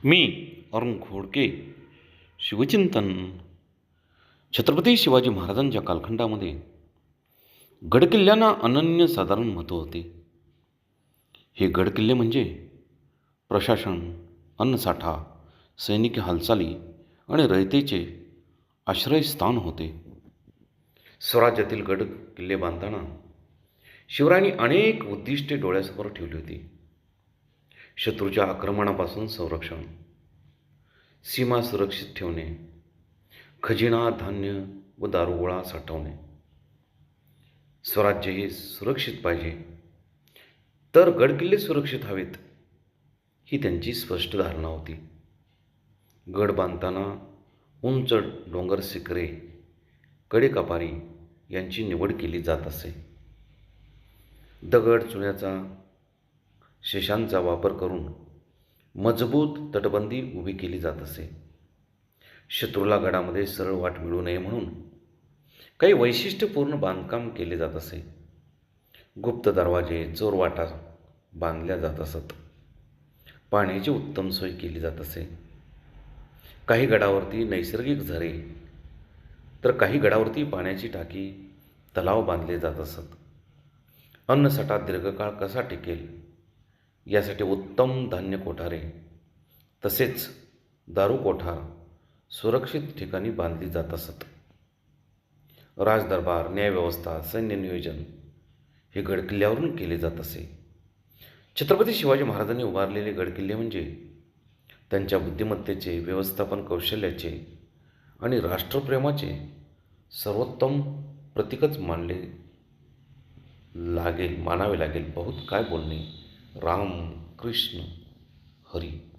मी अरुण खोडके. शिवचिंतन. छत्रपती शिवाजी महाराजांच्या कालखंडामध्ये गडकिल्ल्यांना अनन्यसाधारण महत्त्व होते. हे गडकिल्ले म्हणजे प्रशासन, अन्नसाठा, सैनिकी हालचाली आणि रयतेचे आश्रयस्थान होते. स्वराज्यातील गड किल्ले बांधताना शिवरायांनी अनेक उद्दिष्टे डोळ्यासमोर ठेवली होती. शत्रूच्या आक्रमणापासून संरक्षण, सीमा सुरक्षित ठेवणे, खजिना, धान्य व दारुगोळा साठवणे. स्वराज्य हे सुरक्षित पाहिजे तर गडकिल्ले सुरक्षित हवेत, ही त्यांची स्पष्ट धारणा होती. गड बांधताना उंच डोंगर शिखरे, कडेकपारी यांची निवड केली जात असे. दगड, चुन्याचा, शेषांचा वापर करून मजबूत तटबंदी उभी केली जात असे. शत्रूला गडामध्ये सरळ वाट मिळू नये म्हणून काही वैशिष्ट्यपूर्ण बांधकाम केले जात असे. गुप्त दरवाजे, चोरवाटा बांधल्या जात असत. पाण्याची उत्तम सोय केली जात असे. काही गडावरती नैसर्गिक झरे तर काही गडावरती पाण्याची टाकी, तलाव बांधले जात असत. अन्नसाठा दीर्घकाळ कसा टिकेल यासाठी उत्तम धान्य कोठारे तसेच दारू कोठार सुरक्षित ठिकाणी बांधली जात असत. राजदरबार, न्यायव्यवस्था, सैन्य नियोजन हे गडकिल्ल्यावरून केले जात असे. छत्रपती शिवाजी महाराजांनी उभारलेले गडकिल्ले म्हणजे त्यांच्या बुद्धिमत्तेचे, व्यवस्थापन कौशल्याचे आणि राष्ट्रप्रेमाचे सर्वोत्तम प्रतीकच मानावे लागेल. बहुत काय बोलणे. राम कृष्ण हरी.